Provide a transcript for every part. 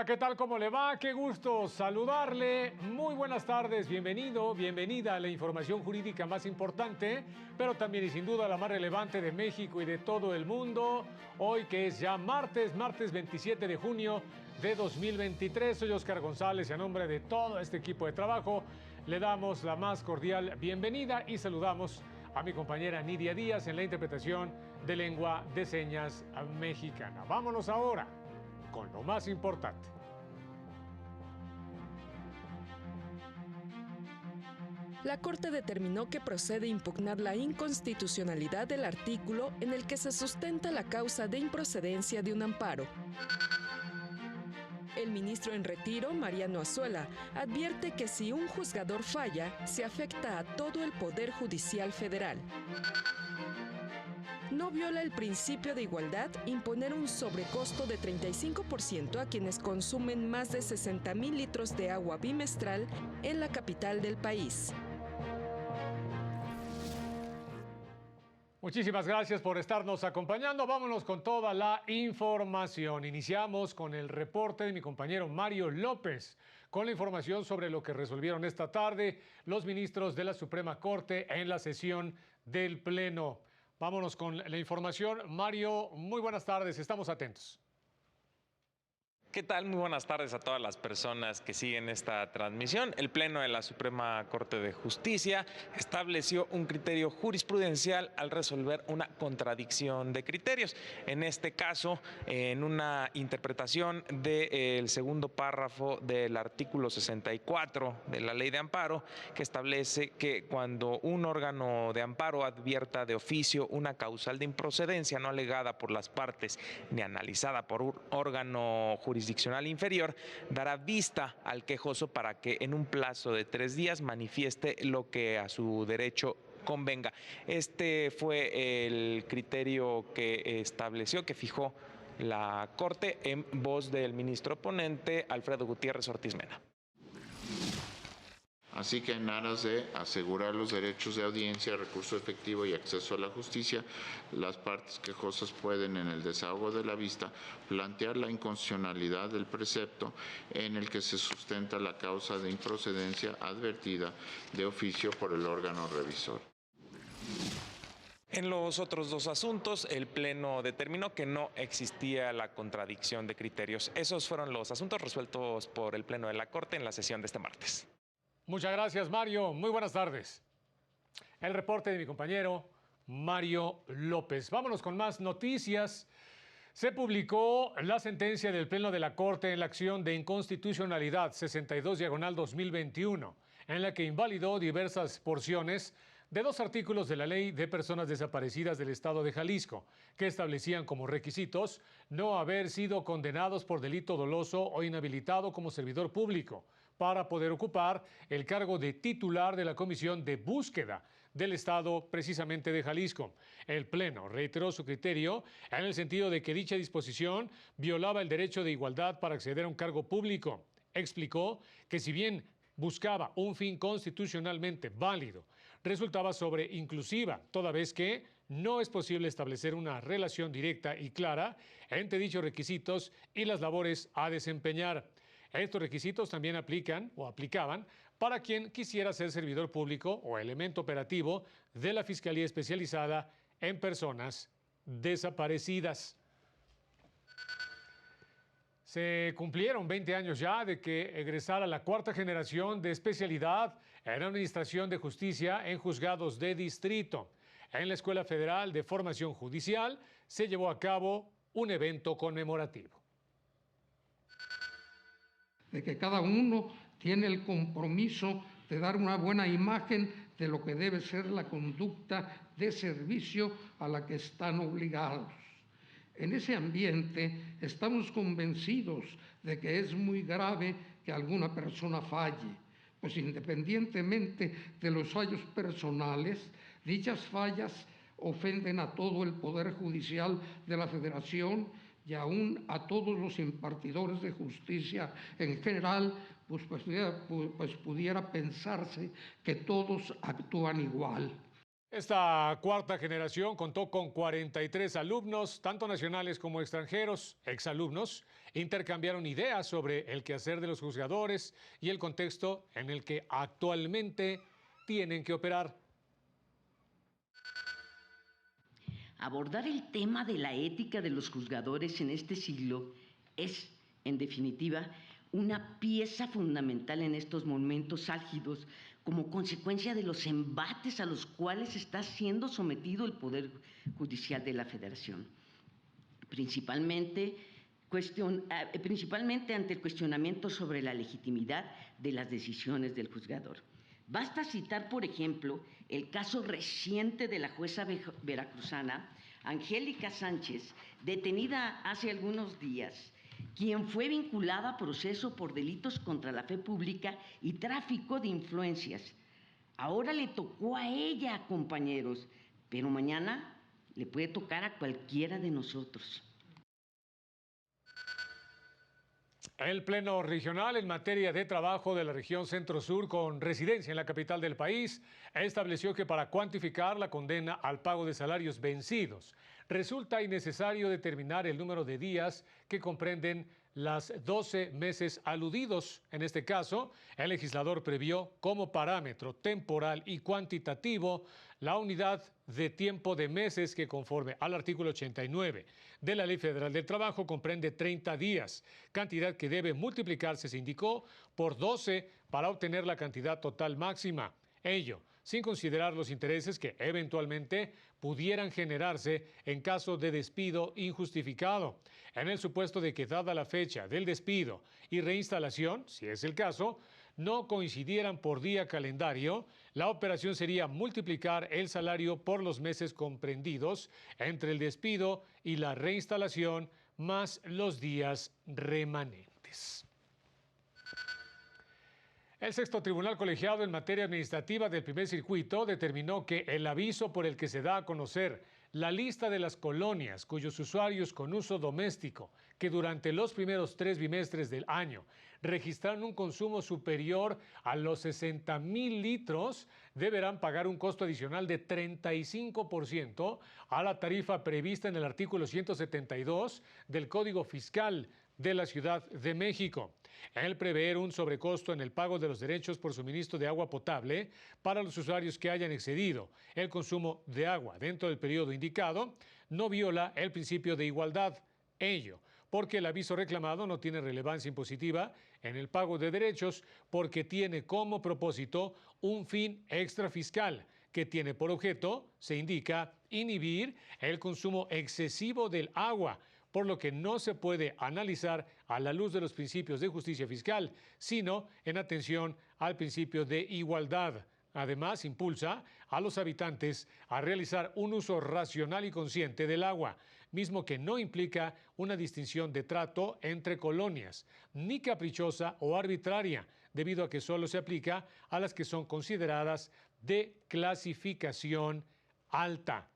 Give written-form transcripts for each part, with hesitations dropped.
¿qué tal? ¿Cómo le va? Qué gusto saludarle. Muy buenas tardes, bienvenido, bienvenida a la información jurídica más importante, pero también y sin duda la más relevante de México y de todo el mundo. Hoy que es ya martes 27 de junio de 2023. Soy Oscar González y a nombre de todo este equipo de trabajo le damos la más cordial bienvenida y saludamos a mi compañera Nidia Díaz en la interpretación de lengua de señas mexicana. Vámonos ahora con lo más importante. La Corte determinó que procede impugnar la inconstitucionalidad del artículo en el que se sustenta la causa de improcedencia de un amparo. El ministro en retiro, Mariano Azuela, advierte que si un juzgador falla, se afecta a todo el Poder Judicial Federal. No viola el principio de igualdad imponer un sobrecosto de 35% a quienes consumen más de 60,000 litros de agua bimestral en la capital del país. Muchísimas gracias por estarnos acompañando. Vámonos con toda la información. Iniciamos con el reporte de mi compañero Mario López, con la información sobre lo que resolvieron esta tarde los ministros de la Suprema Corte en la sesión del Pleno. Vámonos con la información. Mario, muy buenas tardes, estamos atentos. ¿Qué tal? Muy buenas tardes a todas las personas que siguen esta transmisión. El Pleno de la Suprema Corte de Justicia estableció un criterio jurisprudencial al resolver una contradicción de criterios. En este caso, en una interpretación del segundo párrafo del artículo 64 de la Ley de Amparo, que establece que cuando un órgano de amparo advierta de oficio una causal de improcedencia no alegada por las partes ni analizada por un órgano jurisdiccional inferior, dará vista al quejoso para que en un plazo de 3 días manifieste lo que a su derecho convenga. Este fue el criterio que estableció, que fijó la Corte en voz del ministro ponente Alfredo Gutiérrez Ortiz Mena. Así que en aras de asegurar los derechos de audiencia, recurso efectivo y acceso a la justicia, las partes quejosas pueden, en el desahogo de la vista, plantear la inconstitucionalidad del precepto en el que se sustenta la causa de improcedencia advertida de oficio por el órgano revisor. En los otros dos asuntos, el Pleno determinó que no existía la contradicción de criterios. Esos fueron los asuntos resueltos por el Pleno de la Corte en la sesión de este martes. Muchas gracias, Mario. Muy buenas tardes. El reporte de mi compañero Mario López. Vámonos con más noticias. Se publicó la sentencia del Pleno de la Corte en la acción de inconstitucionalidad 62/2021, en la que invalidó diversas porciones de 2 artículos de la Ley de Personas Desaparecidas del Estado de Jalisco, que establecían como requisitos no haber sido condenados por delito doloso o inhabilitado como servidor público para poder ocupar el cargo de titular de la Comisión de Búsqueda del Estado, precisamente de Jalisco. El Pleno reiteró su criterio en el sentido de que dicha disposición violaba el derecho de igualdad para acceder a un cargo público. Explicó que si bien buscaba un fin constitucionalmente válido, resultaba sobreinclusiva, toda vez que no es posible establecer una relación directa y clara entre dichos requisitos y las labores a desempeñar. Estos requisitos también aplican o aplicaban para quien quisiera ser servidor público o elemento operativo de la Fiscalía Especializada en Personas Desaparecidas. Se cumplieron 20 años ya de que egresara la 4ª generación de especialidad en Administración de Justicia en Juzgados de Distrito. En la Escuela Federal de Formación Judicial se llevó a cabo un evento conmemorativo. De que cada uno tiene el compromiso de dar una buena imagen de lo que debe ser la conducta de servicio a la que están obligados. En ese ambiente estamos convencidos de que es muy grave que alguna persona falle, pues independientemente de los fallos personales, dichas fallas ofenden a todo el Poder Judicial de la Federación y aún a todos los impartidores de justicia en general, pues pudiera pensarse que todos actúan igual. Esta cuarta generación contó con 43 alumnos, tanto nacionales como extranjeros. Exalumnos intercambiaron ideas sobre el quehacer de los juzgadores y el contexto en el que actualmente tienen que operar. Abordar el tema de la ética de los juzgadores en este siglo es, en definitiva, una pieza fundamental en estos momentos álgidos como consecuencia de los embates a los cuales está siendo sometido el Poder Judicial de la Federación, principalmente ante el cuestionamiento sobre la legitimidad de las decisiones del juzgador. Basta citar, por ejemplo, el caso reciente de la jueza veracruzana Angélica Sánchez, detenida hace algunos días, quien fue vinculada a proceso por delitos contra la fe pública y tráfico de influencias. Ahora le tocó a ella, compañeros, pero mañana le puede tocar a cualquiera de nosotros. El Pleno Regional en materia de trabajo de la región Centro-Sur con residencia en la capital del país estableció que para cuantificar la condena al pago de salarios vencidos resulta innecesario determinar el número de días que comprenden las 12 meses aludidos. En este caso, el legislador previó como parámetro temporal y cuantitativo la unidad de tiempo de meses que, conforme al artículo 89 de la Ley Federal del Trabajo, comprende 30 días, cantidad que debe multiplicarse, se indicó, por 12 para obtener la cantidad total máxima. Ello sin considerar los intereses que eventualmente pudieran generarse en caso de despido injustificado. En el supuesto de que, dada la fecha del despido y reinstalación, si es el caso, no coincidieran por día calendario, la operación sería multiplicar el salario por los meses comprendidos entre el despido y la reinstalación más los días remanentes. El sexto tribunal colegiado en materia administrativa del primer circuito determinó que el aviso por el que se da a conocer la lista de las colonias cuyos usuarios con uso doméstico que durante los primeros 3 bimestres del año registraron un consumo superior a los 60,000 litros deberán pagar un costo adicional de 35% a la tarifa prevista en el artículo 172 del Código Fiscal de la Ciudad de México. El prever un sobrecosto en el pago de los derechos por suministro de agua potable para los usuarios que hayan excedido el consumo de agua dentro del periodo indicado no viola el principio de igualdad. Ello porque el aviso reclamado no tiene relevancia impositiva en el pago de derechos porque tiene como propósito un fin extrafiscal que tiene por objeto, se indica, inhibir el consumo excesivo del agua, por lo que no se puede analizar a la luz de los principios de justicia fiscal, sino en atención al principio de igualdad. Además, impulsa a los habitantes a realizar un uso racional y consciente del agua, mismo que no implica una distinción de trato entre colonias, ni caprichosa o arbitraria, debido a que solo se aplica a las que son consideradas de clasificación alta.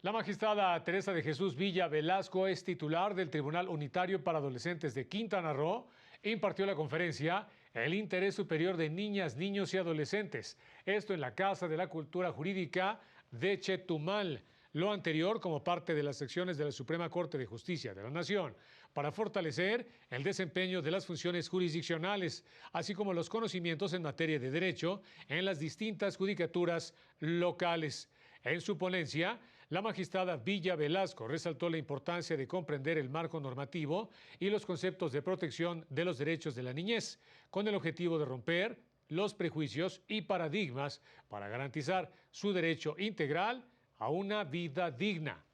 La magistrada Teresa de Jesús Villa Velasco es titular del Tribunal Unitario para Adolescentes de Quintana Roo. Impartió la conferencia El interés superior de niñas, niños y adolescentes. Esto en la Casa de la Cultura Jurídica de Chetumal. Lo anterior como parte de las secciones de la Suprema Corte de Justicia de la Nación para fortalecer el desempeño de las funciones jurisdiccionales, así como los conocimientos en materia de derecho en las distintas judicaturas locales. En su ponencia, la magistrada Villa Velasco resaltó la importancia de comprender el marco normativo y los conceptos de protección de los derechos de la niñez, con el objetivo de romper los prejuicios y paradigmas para garantizar su derecho integral a una vida digna.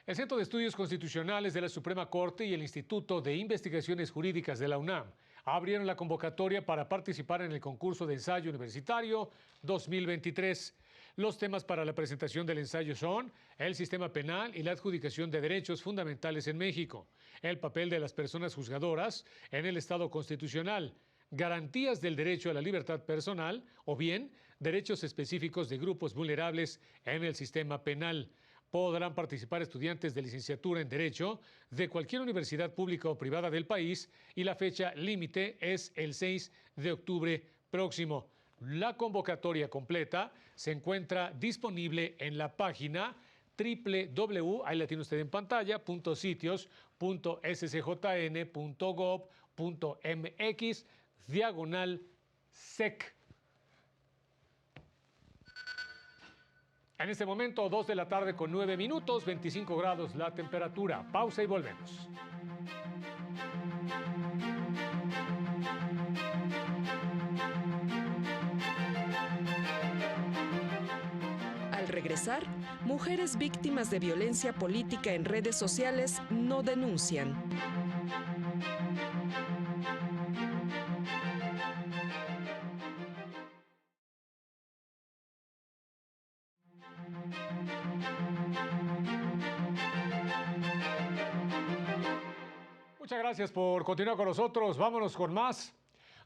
El Centro de Estudios Constitucionales de la Suprema Corte y el Instituto de Investigaciones Jurídicas de la UNAM abrieron la convocatoria para participar en el concurso de ensayo universitario 2023. Los temas para la presentación del ensayo son el sistema penal y la adjudicación de derechos fundamentales en México, el papel de las personas juzgadoras en el Estado constitucional, garantías del derecho a la libertad personal o bien derechos específicos de grupos vulnerables en el sistema penal. Podrán participar estudiantes de licenciatura en Derecho de cualquier universidad pública o privada del país y la fecha límite es el 6 de octubre próximo. La convocatoria completa se encuentra disponible en la página www, ahí la tiene usted en pantalla, .sicjn.gov.mx/SEC. En este momento, 2 de la tarde con 9 minutos, 25 grados la temperatura. Pausa y volvemos. Al regresar, mujeres víctimas de violencia política en redes sociales no denuncian. Muchas gracias por continuar con nosotros. Vámonos con más.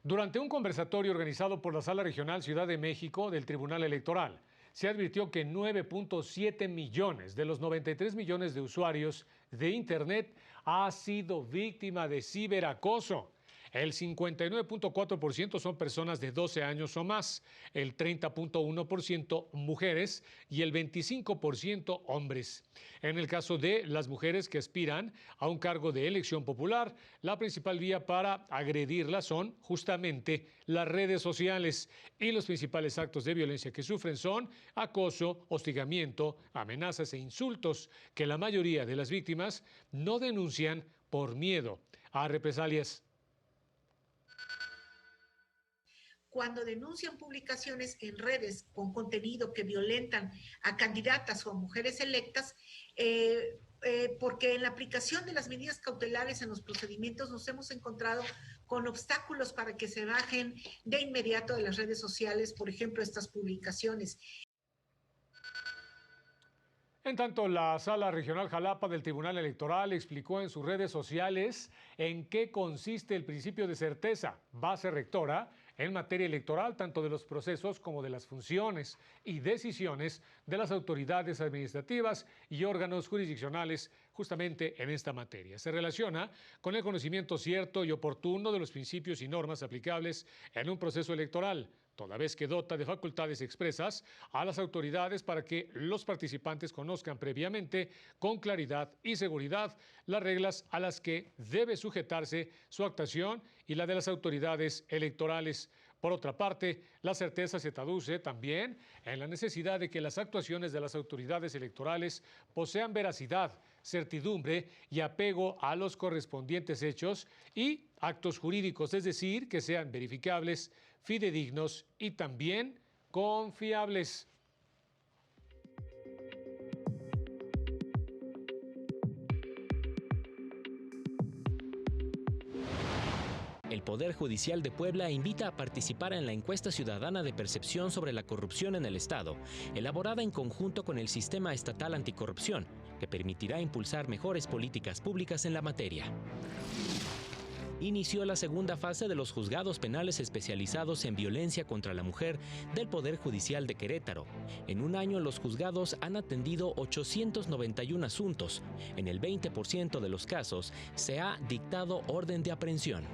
Durante un conversatorio organizado por la Sala Regional Ciudad de México del Tribunal Electoral, se advirtió que 9.7 millones de los 93 millones de usuarios de Internet ha sido víctima de ciberacoso. El 59.4% son personas de 12 años o más, el 30.1% mujeres y el 25% hombres. En el caso de las mujeres que aspiran a un cargo de elección popular, la principal vía para agredirlas son justamente las redes sociales y los principales actos de violencia que sufren son acoso, hostigamiento, amenazas e insultos que la mayoría de las víctimas no denuncian por miedo a represalias. Cuando denuncian publicaciones en redes con contenido que violentan a candidatas o a mujeres electas, porque en la aplicación de las medidas cautelares en los procedimientos nos hemos encontrado con obstáculos para que se bajen de inmediato de las redes sociales, por ejemplo, estas publicaciones. En tanto, la Sala Regional Jalapa del Tribunal Electoral explicó en sus redes sociales en qué consiste el principio de certeza, base rectora en materia electoral, tanto de los procesos como de las funciones y decisiones de las autoridades administrativas y órganos jurisdiccionales justamente en esta materia. Se relaciona con el conocimiento cierto y oportuno de los principios y normas aplicables en un proceso electoral, toda vez que dota de facultades expresas a las autoridades para que los participantes conozcan previamente, con claridad y seguridad, las reglas a las que debe sujetarse su actuación y la de las autoridades electorales. Por otra parte, la certeza se traduce también en la necesidad de que las actuaciones de las autoridades electorales posean veracidad, certidumbre y apego a los correspondientes hechos y actos jurídicos, es decir, que sean verificables, fidedignos y también confiables. El Poder Judicial de Puebla invita a participar en la encuesta ciudadana de percepción sobre la corrupción en el Estado, elaborada en conjunto con el Sistema Estatal Anticorrupción, que permitirá impulsar mejores políticas públicas en la materia. Inició la segunda fase de los juzgados penales especializados en violencia contra la mujer del Poder Judicial de Querétaro. En un año, los juzgados han atendido 891 asuntos. En el 20% de los casos se ha dictado orden de aprehensión.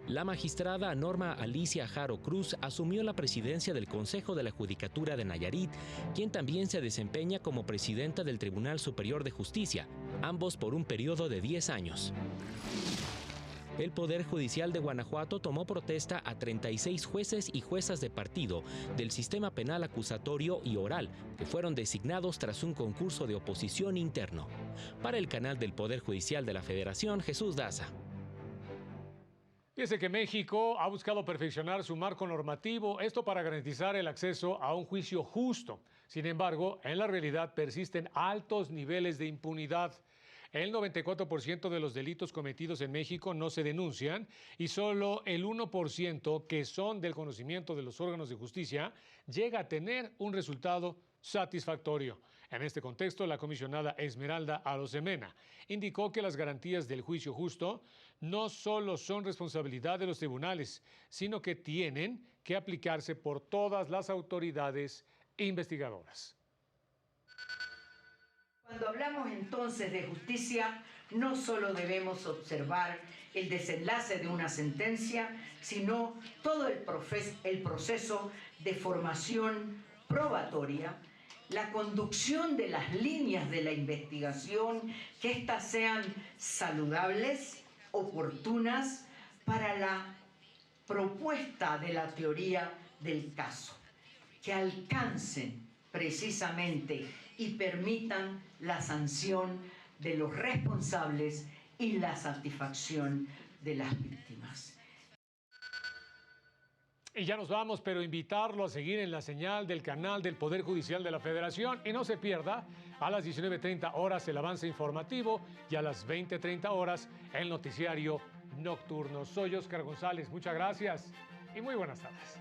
La magistrada Norma Alicia Jaro Cruz asumió la presidencia del Consejo de la Judicatura de Nayarit, quien también se desempeña como presidenta del Tribunal Superior de Justicia, ambos por un periodo de 10 años. El Poder Judicial de Guanajuato tomó protesta a 36 jueces y juezas de partido del sistema penal acusatorio y oral, que fueron designados tras un concurso de oposición interno. Para el canal del Poder Judicial de la Federación, Jesús Daza. Fíjese que México ha buscado perfeccionar su marco normativo, esto para garantizar el acceso a un juicio justo. Sin embargo, en la realidad persisten altos niveles de impunidad. El 94% de los delitos cometidos en México no se denuncian y solo el 1% que son del conocimiento de los órganos de justicia llega a tener un resultado satisfactorio. En este contexto, la comisionada Esmeralda Arosemena indicó que las garantías del juicio justo no solo son responsabilidad de los tribunales, sino que tienen que aplicarse por todas las autoridades investigadoras. Cuando hablamos entonces de justicia, no solo debemos observar el desenlace de una sentencia, sino todo el proceso de formación probatoria, la conducción de las líneas de la investigación, que éstas sean saludables, oportunas, para la propuesta de la teoría del caso, que alcancen precisamente y permitan la sanción de los responsables y la satisfacción de las víctimas. Y ya nos vamos, pero invitarlo a seguir en la señal del canal del Poder Judicial de la Federación y no se pierda a las 19:30 horas el avance informativo y a las 20:30 horas el noticiario nocturno. Soy Óscar González, muchas gracias y muy buenas tardes.